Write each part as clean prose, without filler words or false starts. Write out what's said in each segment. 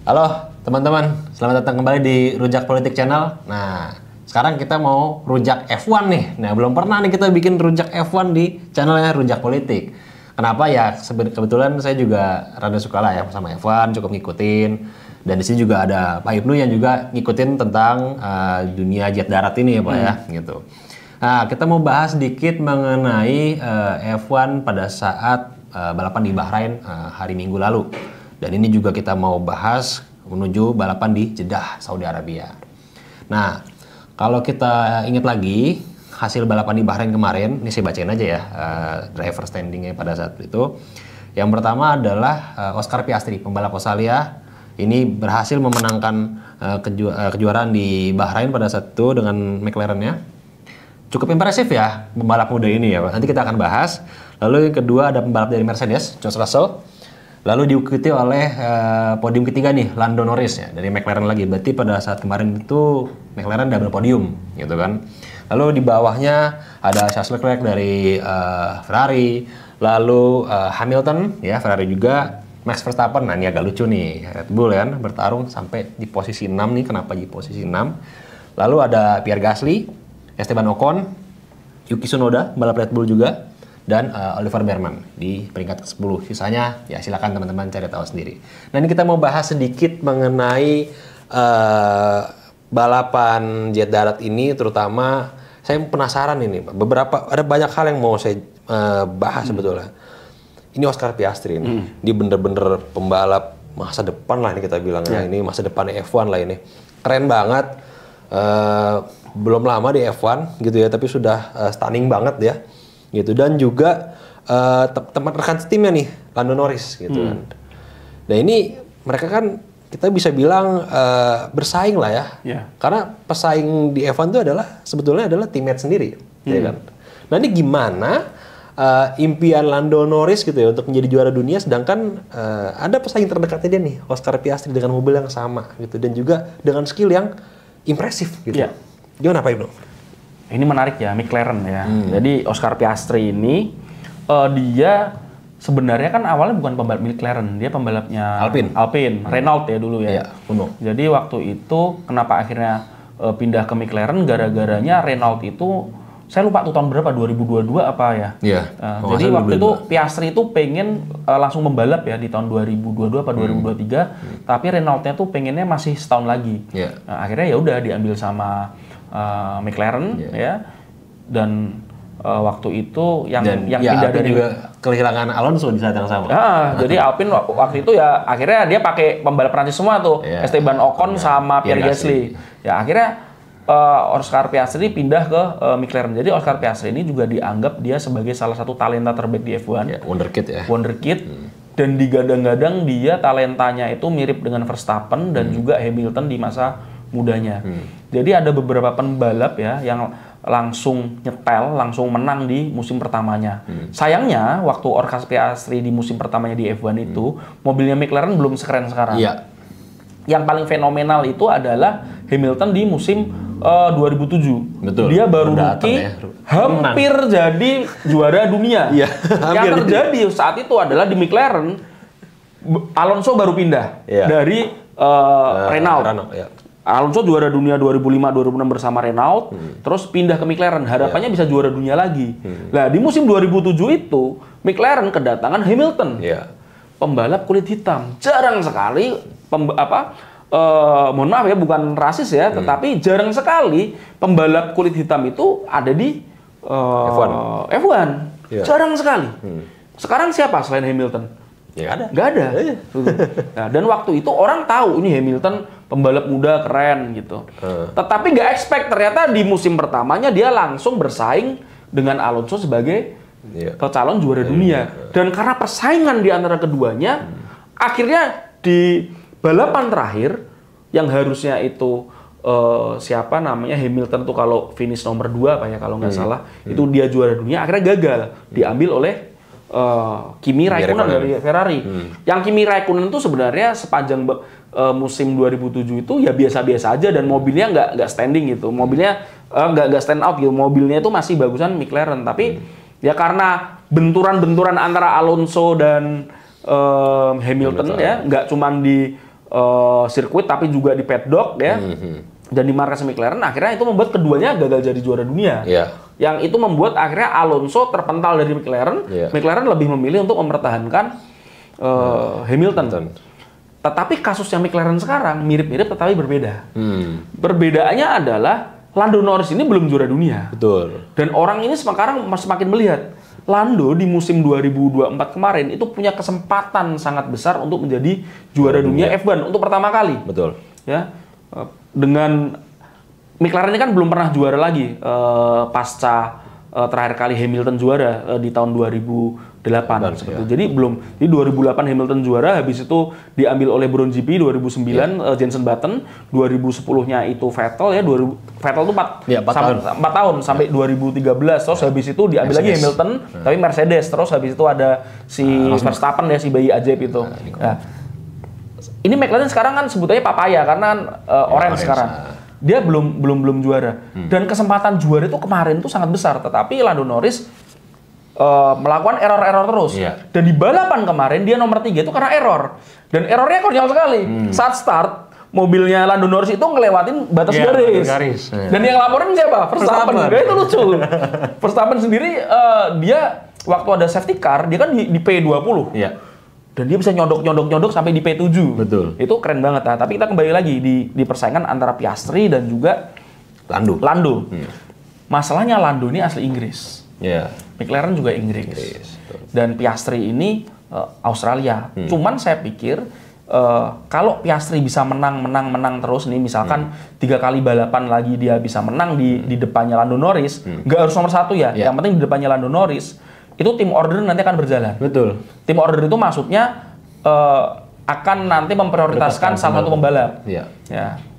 Halo teman-teman, selamat datang kembali di Rujak Politik Channel. Nah, sekarang kita mau rujak F1 nih. Nah, belum pernah nih kita bikin rujak F1 di channelnya Rujak Politik. Kenapa ya? Kebetulan saya juga rada suka lah ya sama F1, cukup ngikutin. Dan di sini juga ada Pak Ibnu yang juga ngikutin tentang dunia jet darat ini ya Pak ya, gitu. Nah, kita mau bahas sedikit mengenai F1 pada saat balapan di Bahrain hari Minggu lalu. Dan ini juga kita mau bahas menuju balapan di Jeddah, Saudi Arabia. Nah, kalau kita ingat lagi hasil balapan di Bahrain kemarin, ini saya bacain aja ya driver standingnya pada saat itu. Yang pertama adalah Oscar Piastri, pembalap Australia. Ini berhasil memenangkan kejuaraan di Bahrain pada saat itu dengan McLaren-nya. Cukup impresif ya pembalap muda ini ya, nanti kita akan bahas. Lalu yang kedua ada pembalap dari Mercedes, George Russell. Lalu diikuti oleh podium ketiga nih, Lando Norris ya, dari McLaren lagi. Berarti pada saat kemarin itu McLaren double podium gitu kan. Lalu di bawahnya ada Charles Leclerc dari Ferrari. Lalu Hamilton ya, Ferrari juga. Max Verstappen, nah ini agak lucu nih, Red Bull kan, bertarung sampai di posisi 6 nih, kenapa di posisi 6. Lalu ada Pierre Gasly, Esteban Ocon, Yuki Tsunoda, balap Red Bull juga, dan Oliver Bearman di peringkat ke-10. Sisanya ya silakan teman-teman cari tahu sendiri. Nah ini kita mau bahas sedikit mengenai balapan jet darat ini, terutama saya penasaran ini, ada banyak hal yang mau saya bahas sebetulnya. Ini Oscar Piastri ini, dia bener-bener pembalap masa depan lah ini kita bilang ya. Ini masa depan F1 lah ini, keren banget. Belum lama di F1 gitu ya, tapi sudah stunning banget ya. Gitu, dan juga teman rekan timnya nih, Lando Norris gitu kan. Nah ini mereka kan kita bisa bilang bersaing lah ya, karena pesaing di F1 itu sebetulnya adalah teammate sendiri, ya kan. Nah ini gimana impian Lando Norris gitu ya untuk menjadi juara dunia, sedangkan ada pesaing terdekatnya dia nih, Oscar Piastri dengan mobil yang sama gitu, dan juga dengan skill yang impresif gitu. Gimana Pak Ibnu? Ini menarik ya, McLaren ya. Jadi Oscar Piastri ini dia sebenarnya kan awalnya bukan pembalap McLaren, dia pembalapnya Alpine, Renault ya dulu ya. Jadi waktu itu kenapa akhirnya pindah ke McLaren, gara-garanya Renault itu saya lupa tuh tahun berapa, 2022 apa ya. Jadi waktu itu Piastri itu pengen langsung membalap ya di tahun 2022 apa 2023, tapi Renault-nya tuh pengennya masih setahun lagi. Nah, akhirnya ya udah diambil sama McLaren ya, dan waktu itu yang pindah dari juga kehilangan Alonso di saat yang sama. Jadi Alpine waktu itu ya akhirnya dia pakai pembalap Prancis semua tuh, Esteban Ocon sama Pierre Gasly. Ya akhirnya Oscar Piastri pindah ke McLaren. Jadi Oscar Piastri ini juga dianggap dia sebagai salah satu talenta terbaik di F1. Wonderkid ya. Wonderkid. Dan digadang-gadang dia talentanya itu mirip dengan Verstappen dan juga Hamilton di masa mudanya. Jadi ada beberapa pembalap ya yang langsung nyetel, langsung menang di musim pertamanya. Sayangnya waktu Oscar Piastri di musim pertamanya di F1 itu mobilnya McLaren belum sekeren sekarang. Yang paling fenomenal itu adalah Hamilton di musim 2007. Betul. Dia baru rookie, hampir jadi juara dunia. Yang terjadi saat itu adalah di McLaren, Alonso baru pindah dari Renault. Alonso juara dunia 2005-2006 bersama Renault, terus pindah ke McLaren. Harapannya bisa juara dunia lagi. Nah, di musim 2007 itu, McLaren kedatangan Hamilton. Pembalap kulit hitam. Jarang sekali mohon maaf ya, bukan rasis ya, tetapi jarang sekali pembalap kulit hitam itu ada di F1. Jarang sekali. Sekarang siapa selain Hamilton? Nggak ada. Nah, dan waktu itu orang tahu ini Hamilton pembalap muda keren gitu. Tetapi nggak expect ternyata di musim pertamanya dia langsung bersaing dengan Alonso sebagai calon juara dunia. Dan karena persaingan di antara keduanya, akhirnya di balapan terakhir yang harusnya itu siapa namanya Hamilton tuh kalau finish nomor 2 apa ya kalau nggak salah, itu dia juara dunia, akhirnya gagal diambil oleh Kimi Raikkonen dari Ferrari. Yang Kimi Raikkonen itu sebenarnya sepanjang musim 2007 itu ya biasa-biasa aja, dan mobilnya nggak standing gitu, mobilnya nggak stand out gitu, mobilnya itu masih bagusan McLaren, tapi ya karena benturan-benturan antara Alonso dan Hamilton ya, nggak cuman di sirkuit tapi juga di paddock ya. Dan di markas McLaren akhirnya itu membuat keduanya gagal jadi juara dunia. Yang itu membuat akhirnya Alonso terpental dari McLaren. McLaren lebih memilih untuk mempertahankan Hamilton. Tetapi kasusnya McLaren sekarang mirip-mirip tetapi berbeda. Perbedaannya adalah Lando Norris ini belum juara dunia. Betul. Dan orang ini sekarang semakin melihat Lando di musim 2024 kemarin itu punya kesempatan sangat besar untuk menjadi juara dunia F1 untuk pertama kali. Betul. Ya, dengan McLaren ini kan belum pernah juara lagi pasca terakhir kali Hamilton juara di tahun 2008 seperti itu. Jadi belum di 2008 Hamilton juara, habis itu diambil oleh Brown GP 2009 Jenson Button, 2010-nya itu Vettel ya, Vettel itu 4 tahun sampai 2013. Terus habis itu diambil lagi Hamilton tapi Mercedes. Terus habis itu ada si Verstappen ya, si bayi ajaib itu. Nah, ini McLaren sekarang kan sebutannya papaya karena orange sekarang. Dia belum juara. Dan kesempatan juara itu kemarin tuh sangat besar, tetapi Lando Norris melakukan error-error terus. Dan di balapan kemarin dia nomor 3 itu karena error. Dan errornya konyol sekali. Saat start, mobilnya Lando Norris itu ngelewatin batas garis. Dan yang laporin siapa? Verstappen. Itu lucu. Verstappen sendiri dia waktu ada safety car, dia kan di P20. Dan dia bisa nyodok sampai di P7. Betul. Itu keren banget. Nah, tapi kita kembali lagi di persaingan antara Piastri dan juga Lando. Masalahnya Lando ini asli Inggris. McLaren juga Inggris. Dan Piastri ini Australia. Cuman saya pikir kalau Piastri bisa menang terus nih, misalkan 3 kali balapan lagi dia bisa menang di depannya Lando Norris, nggak harus nomor 1 ya. Yang penting di depannya Lando Norris, itu tim order nanti akan berjalan. Betul. Tim order itu maksudnya akan nanti memprioritaskan salah satu pembalap. Ya.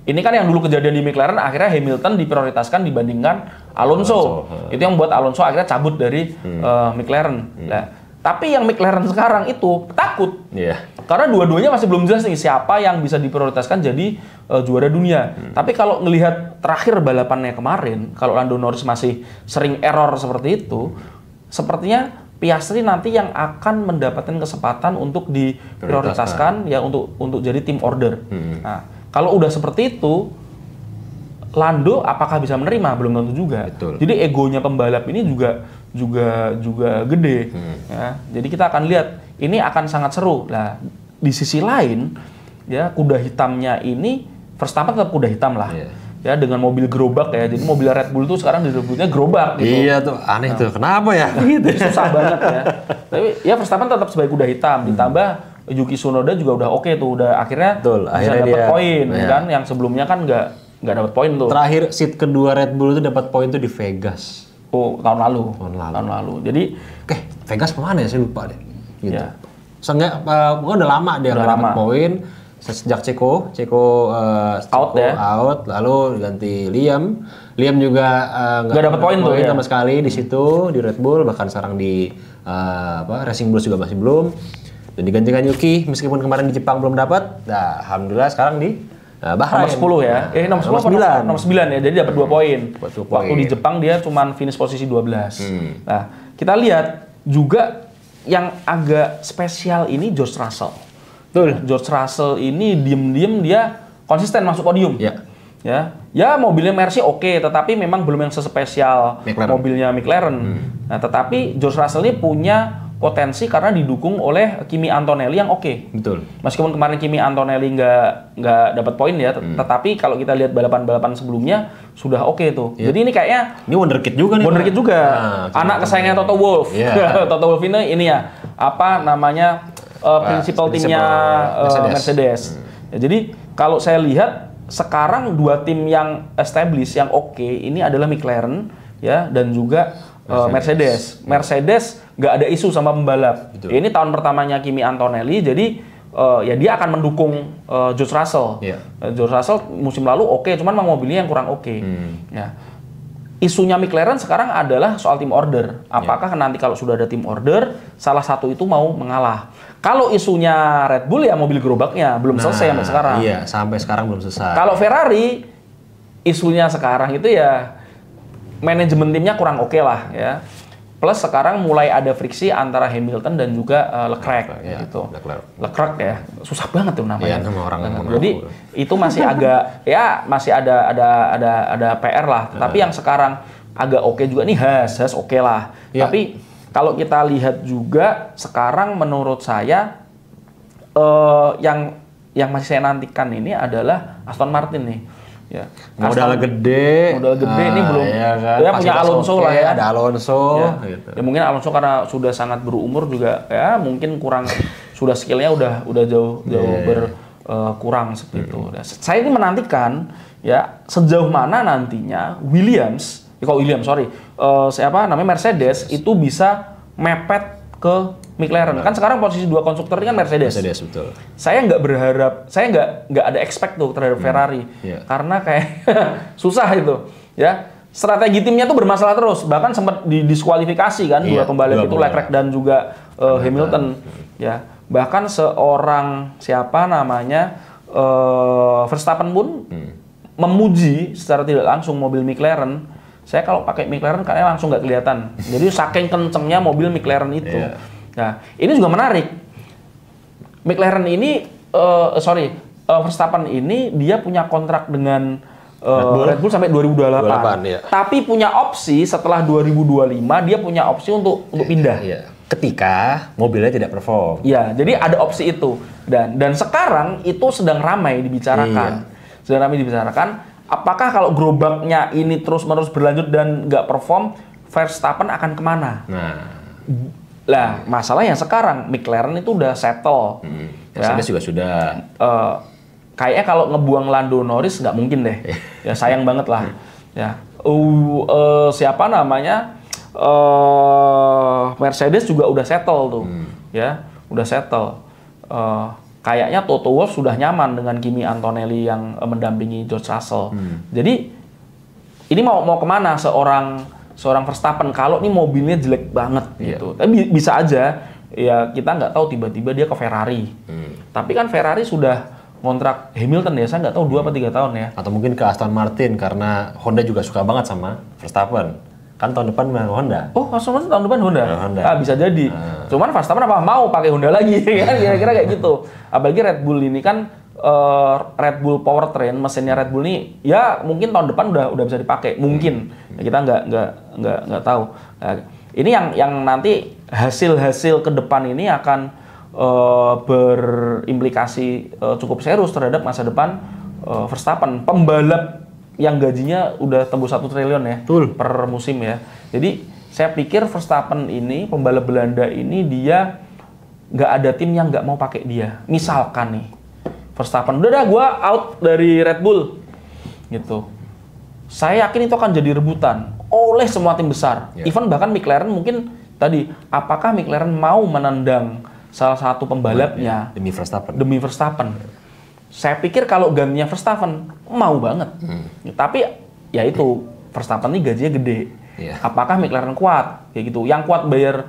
Ini kan yang dulu kejadian di McLaren, akhirnya Hamilton diprioritaskan dibandingkan Alonso. Itu yang membuat Alonso akhirnya cabut dari McLaren. Nah, tapi yang McLaren sekarang itu takut. Karena dua-duanya masih belum jelas nih siapa yang bisa diprioritaskan jadi juara dunia. Tapi kalau ngelihat terakhir balapannya kemarin, kalau Lando Norris masih sering error seperti itu, sepertinya Piastri nanti yang akan mendapatkan kesempatan untuk diprioritaskan ya untuk jadi tim order. Nah, kalau udah seperti itu, Lando apakah bisa menerima? Belum tentu juga. Jadi egonya pembalap ini juga gede. Ya. Jadi kita akan lihat ini akan sangat seru. Nah, di sisi lain ya kuda hitamnya ini Verstappen tetap kuda hitam lah. Ya dengan mobil gerobak ya, jadi mobil Red Bull tuh sekarang disebutnya gerobak gitu. Iya tuh, aneh tuh, kenapa ya? Gitu, susah banget ya. Tapi ya Verstappen tetap sebagai kuda hitam, ditambah Yuki Tsunoda juga udah oke tuh, udah akhirnya bisa dapat poin kan, yang sebelumnya kan nggak dapat poin tuh. Terakhir seat kedua Red Bull itu dapat poin tuh di Vegas. Tahun lalu. Jadi, Vegas kemana ya? Saya lupa deh. Gitu. Ya. Seenggak, udah lama dia dapat poin. Sejak Ceko out, lalu ganti Liam juga nggak dapat poin tuh sama sekali di situ di Red Bull, bahkan sekarang di Racing Bulls juga masih belum, dan digantikan Yuki meskipun kemarin di Jepang belum dapat. Nah, alhamdulillah sekarang di Bahrain. Nomor 10 ya. Nomor 9 ya. Jadi dapat 2 poin. Waktu di Jepang dia cuma finish posisi 12. Nah, kita lihat juga yang agak spesial ini George Russell. George Russell ini diem-diem dia konsisten masuk podium. Ya mobilnya Mercy oke, tetapi memang belum yang sespesial mobilnya McLaren. Nah, tetapi George Russell ini punya potensi karena didukung oleh Kimi Antonelli yang oke. Meskipun kemarin Kimi Antonelli nggak dapat poin ya, tetapi kalau kita lihat balapan-balapan sebelumnya sudah oke tuh. Jadi ini kayaknya wonderkid juga nih. Wonderkid juga. Anak kesayangannya Toto Wolff. Toto Wolff ini ya apa namanya? Prinsipal timnya Mercedes. Ya, jadi kalau saya lihat sekarang 2 tim yang established yang oke ini adalah McLaren ya dan juga Mercedes. Mercedes nggak ada isu sama pembalap. Ini tahun pertamanya Kimi Antonelli, jadi ya dia akan mendukung George Russell. George Russell musim lalu oke, cuman mobilnya yang kurang oke. Ya. Isunya McLaren sekarang adalah soal tim order. Apakah nanti kalau sudah ada tim order, salah satu itu mau mengalah? Kalau isunya Red Bull ya mobil gerobaknya belum selesai sampai sekarang. Iya, sampai sekarang belum selesai. Kalau Ferrari, isunya sekarang itu ya manajemen timnya kurang oke lah ya. Plus sekarang mulai ada friksi antara Hamilton dan juga Leclerc gitu. Leclerc ya, susah banget tuh namanya. Nama orang jadi itu masih agak ya masih ada PR lah. Tapi yang sekarang agak oke juga nih Haas oke lah. Tapi kalau kita lihat juga sekarang menurut saya yang masih saya nantikan ini adalah Aston Martin nih. Ya, modal gede ini belum kan? Ya punya Alonso lah ya. Ada Alonso ya. Gitu. Ya mungkin Alonso karena sudah sangat berumur juga ya mungkin kurang sudah skillnya udah jauh berkurang seperti itu. Saya ini menantikan ya sejauh mana nantinya Mercedes itu bisa mepet ke McLaren. Kan sekarang posisi dua konstruktor ini kan Mercedes. Betul. Saya nggak berharap, saya nggak ada expect tuh terhadap Ferrari. Karena kayak susah itu. Ya, strategi timnya tuh bermasalah terus. Bahkan sempat didiskualifikasi kan dua pembalap itu, Leclerc dan juga Hamilton. Ya, bahkan seorang Verstappen pun memuji secara tidak langsung mobil McLaren. Saya kalau pakai McLaren kayaknya langsung nggak kelihatan. Jadi saking kencengnya mobil McLaren itu. Nah, ini juga menarik. McLaren ini, Verstappen ini dia punya kontrak dengan Red Bull sampai 2028. Tapi punya opsi setelah 2025 dia punya opsi untuk pindah. Ketika mobilnya tidak perform. Iya, jadi ada opsi itu. Dan sekarang itu sedang ramai dibicarakan. Apakah kalau gerobaknya ini terus-menerus berlanjut dan nggak perform, Verstappen akan kemana? Lah, masalahnya sekarang McLaren itu udah settle. Mercedes juga sudah. Kayaknya kalau ngebuang Lando Norris nggak mungkin deh. Ya sayang banget lah. Ya, Mercedes juga udah settle tuh. Ya, udah settle. Kayaknya Toto Wolff sudah nyaman dengan Kimi Antonelli yang mendampingi George Russell. Jadi ini mau kemana seorang Verstappen kalau nih mobilnya jelek banget gitu. Tapi bisa aja ya kita nggak tahu tiba-tiba dia ke Ferrari. Tapi kan Ferrari sudah kontrak Hamilton ya, saya nggak tahu 2 atau 3 tahun ya. Atau mungkin ke Aston Martin karena Honda juga suka banget sama Verstappen. Kan tahun depan Honda. Oh, Aston Martin tahun depan Honda? Bisa jadi. Cuman Verstappen apa mau pakai Honda lagi kan kira-kira kayak gitu. Apalagi Red Bull ini kan Red Bull powertrain, mesinnya Red Bull ini ya mungkin tahun depan udah bisa dipakai. Mungkin. Ya, kita nggak tahu. Nah, ini yang nanti hasil ke depan ini akan berimplikasi cukup serius terhadap masa depan Verstappen. Pembalap yang gajinya udah tembus 1 triliun ya per musim ya. Jadi saya pikir Verstappen ini, pembalap Belanda ini dia nggak ada tim yang nggak mau pakai dia. Misalkan nih, Verstappen, udah gue out dari Red Bull gitu. Saya yakin itu akan jadi rebutan oleh semua tim besar. Even bahkan McLaren mungkin tadi, apakah McLaren mau menendang salah satu pembalapnya demi Verstappen? Saya pikir kalau gantinya Verstappen mau banget. Tapi ya itu Verstappen ini gajinya gede. Apakah McLaren kuat? Kayak gitu. Yang kuat bayar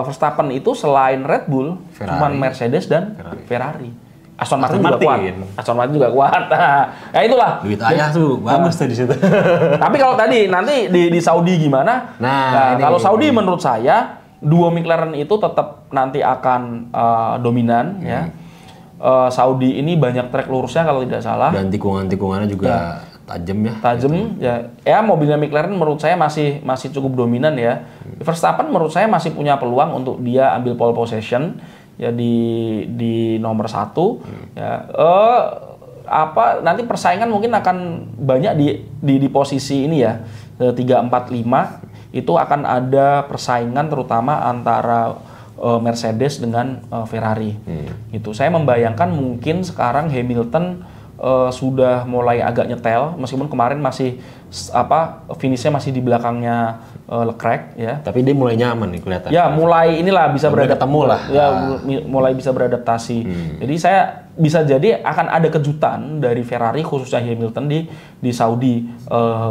Verstappen itu selain Red Bull, cuma Mercedes dan Ferrari. Aston Martin juga kuat. Aston Martin juga kuat. Nah, itulah. Duit ayah tuh bagus tuh di situ. Tapi kalau tadi nanti di Saudi gimana? Nah, kalau Saudi menurut saya duo McLaren itu tetap nanti akan dominan ya. Saudi ini banyak trek lurusnya kalau tidak salah. Dan tikungannya juga tajam ya. Tajam gitu. Ya mobilnya McLaren menurut saya masih cukup dominan ya. Verstappen menurut saya masih punya peluang untuk dia ambil pole position ya di nomor 1 ya. Nanti persaingan mungkin akan banyak di posisi ini ya. 3, 4, 5 itu akan ada persaingan terutama antara Mercedes dengan Ferrari. Gitu. Saya membayangkan mungkin sekarang Hamilton sudah mulai agak nyetel meskipun kemarin masih finishnya masih di belakangnya Leclerc ya. Tapi dia mulai nyaman nih kelihatan. Ya, mulai inilah bisa ketemu lah. Ya, mulai bisa beradaptasi. Jadi saya bisa jadi akan ada kejutan dari Ferrari khususnya Hamilton di Saudi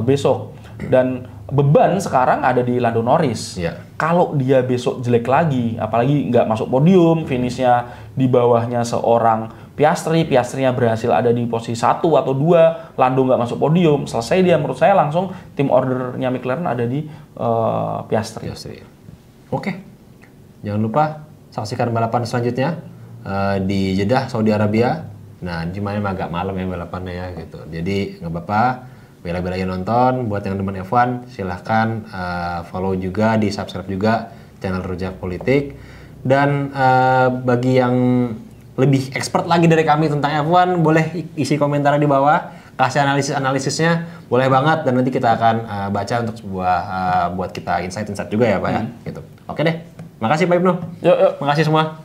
besok. Dan beban sekarang ada di Lando Norris. Kalau dia besok jelek lagi, apalagi nggak masuk podium, finishnya di bawahnya seorang Piastri-nya berhasil ada di posisi 1 atau 2, Lando nggak masuk podium, selesai dia. Menurut saya langsung tim ordernya McLaren ada di Piastri. Oke. Jangan lupa saksikan balapan selanjutnya di Jeddah, Saudi Arabia. Nah, cuman agak malam ya balapannya ya gitu. Jadi nggak apa-apa, bela-belain nonton. Buat yang teman F1, silahkan follow juga, di subscribe juga channel Rujak Politik. Dan bagi yang lebih expert lagi dari kami tentang F1, boleh isi komentar di bawah, kasih analisisnya, boleh banget, dan nanti kita akan baca untuk sebuah buat kita insight juga ya Pak ya. Gitu. Oke deh, makasih Pak Ibnu. Yuk. Makasih semua.